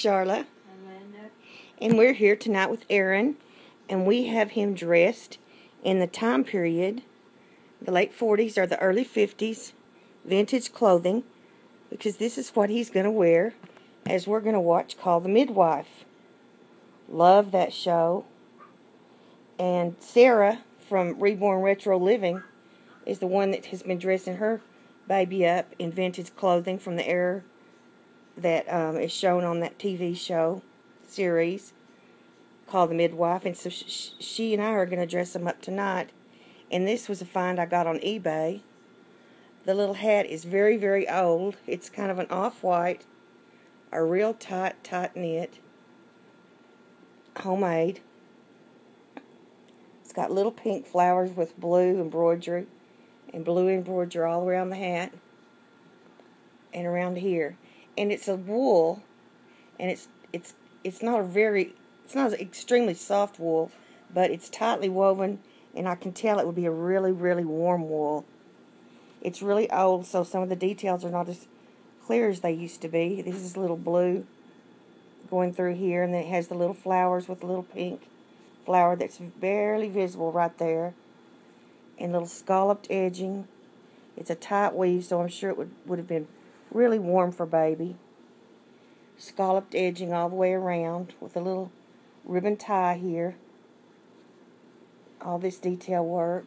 Charlotte. Amanda. And we're here tonight with Aaron. And we have him dressed in the time period, the late 40s or the early 50s, vintage clothing. Because this is what he's going to wear as we're going to watch Call the Midwife. Love that show. And Sarah from Reborn Retro Living is the one that has been dressing her baby up in vintage clothing from the era that is shown on that TV show series Call the Midwife. And so she and I are going to dress them up tonight. And this was a find I got on eBay. The little hat is very, very old. It's kind of an off-white, a real tight knit, homemade. It's got little pink flowers with blue embroidery and blue embroidery all around the hat and around here. And it's a wool, and it's not an extremely soft wool, but it's tightly woven, and I can tell it would be a really, really warm wool. It's really old, so some of the details are not as clear as they used to be. This is a little blue going through here, and then it has the little flowers with a little pink flower that's barely visible right there, and little scalloped edging. It's a tight weave, so I'm sure it would have been really warm for baby. Scalloped edging all the way around with a little ribbon tie here. All this detail work.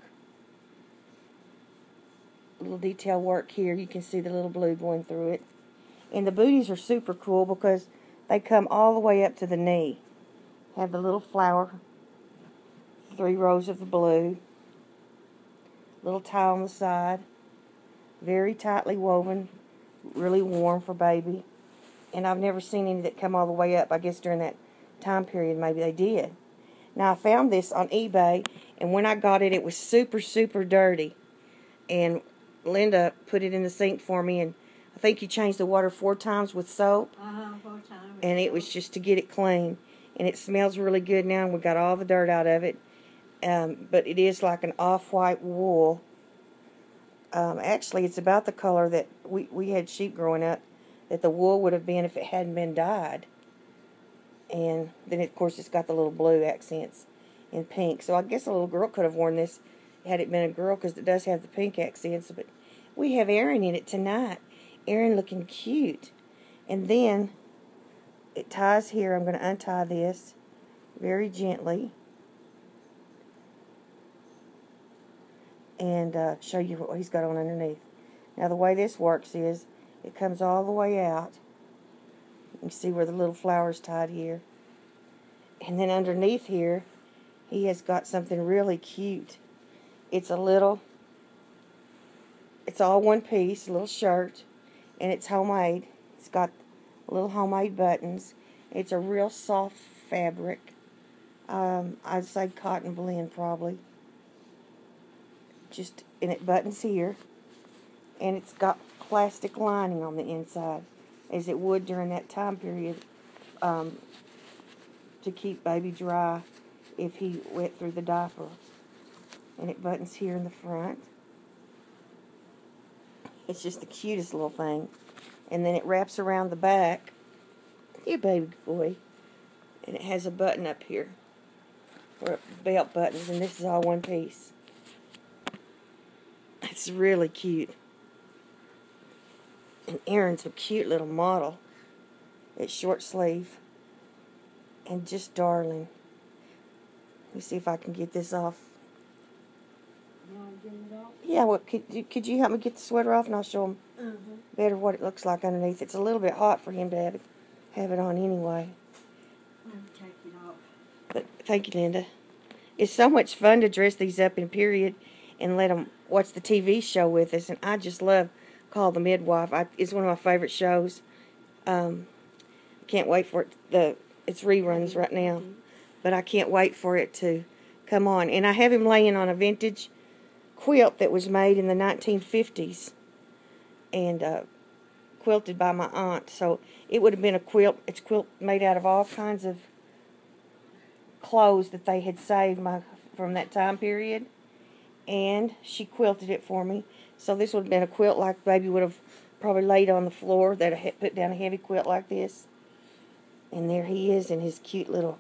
Little detail work here. You can see the little blue going through it. And the booties are super cool because they come all the way up to the knee. Have the little flower, 3 rows of the blue. Little tie on the side. Very tightly woven. Really warm for baby. And I've never seen any that come all the way up. I guess during that time period maybe they did. Now I found this on eBay, and when I got it, it was super, super dirty. And Linda put it in the sink for me, and I think you changed the water 4 times with soap. 4 times. And it was just to get it clean. And it smells really good now, and we got all the dirt out of it. But it is like an off-white wool. Actually, it's about the color that we had sheep growing up, that the wool would have been if it hadn't been dyed. And then, of course, it's got the little blue accents in pink. So I guess a little girl could have worn this had it been a girl, because it does have the pink accents. But we have Aaron in it tonight. Aaron looking cute. And then it ties here. I'm going to untie this very gently and show you what he's got on underneath. Now the way this works is it comes all the way out. You can see where the little flower's tied here. And then underneath here, he has got something really cute. It's all one piece, a little shirt, and it's homemade. It's got little homemade buttons. It's a real soft fabric. I'd say cotton blend probably. And it buttons here, and it's got plastic lining on the inside, as it would during that time period, to keep baby dry if he went through the diaper. And it buttons here in the front. It's just the cutest little thing. And then it wraps around the back. Here, baby boy. And it has a button up here for belt buttons, and this is all one piece. It's really cute. And Aaron's a cute little model. It's short sleeve. And just darling. Let me see if I can get this off. You want to get it off? Yeah, well, could you help me get the sweater off, and I'll show him better what it looks like underneath. It's a little bit hot for him to have it on anyway. Let me take it off. But thank you, Linda. It's so much fun to dress these up in period and let them watch the TV show with us. And I just love Call the Midwife. It's one of my favorite shows. Can't wait for it. It's reruns right now. But I can't wait for it to come on. And I have him laying on a vintage quilt that was made in the 1950s. And quilted by my aunt. So it would have been a quilt. It's a quilt made out of all kinds of clothes that they had saved from that time period. And she quilted it for me. So this would have been a quilt like baby would have probably laid on the floor, that I had put down a heavy quilt like this. And there he is in his cute little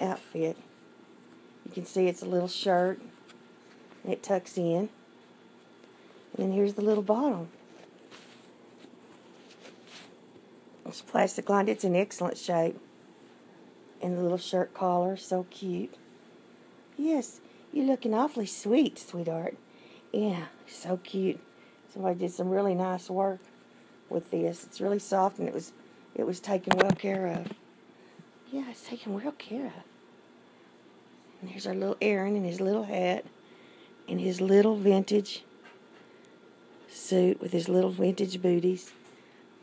outfit. You can see it's a little shirt. And it tucks in. And then here's the little bottom. It's plastic lined. It's in excellent shape. And the little shirt collar, so cute. Yes, you're looking awfully sweet, sweetheart. Yeah, so cute. Somebody did some really nice work with this. It's really soft, and it was taken well care of. Yeah, it's taken well care of. And here's our little Aaron in his little hat and his little vintage suit with his little vintage booties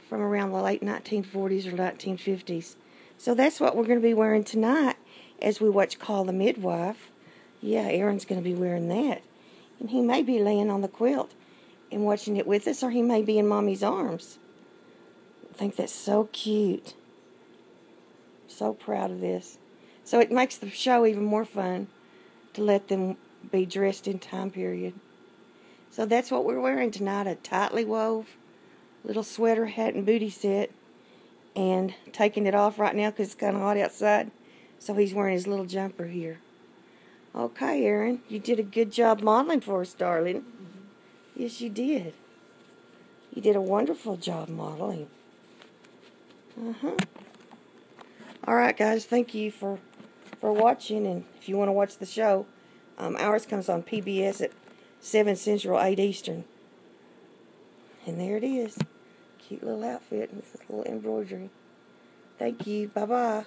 from around the late 1940s or 1950s. So that's what we're going to be wearing tonight as we watch Call the Midwife. Yeah, Aaron's going to be wearing that. And he may be laying on the quilt and watching it with us, or he may be in Mommy's arms. I think that's so cute. So proud of this. So it makes the show even more fun to let them be dressed in time period. So that's what we're wearing tonight, a tightly wove little sweater, hat, and booty set. And taking it off right now because it's kind of hot outside. So he's wearing his little jumper here. Okay, Aaron, you did a good job modeling for us, darling. Mm-hmm. Yes, you did. You did a wonderful job modeling. All right, guys, thank you for watching. And if you want to watch the show, ours comes on PBS at 7 Central, 8 Eastern. And there it is. Cute little outfit with a little embroidery. Thank you. Bye-bye.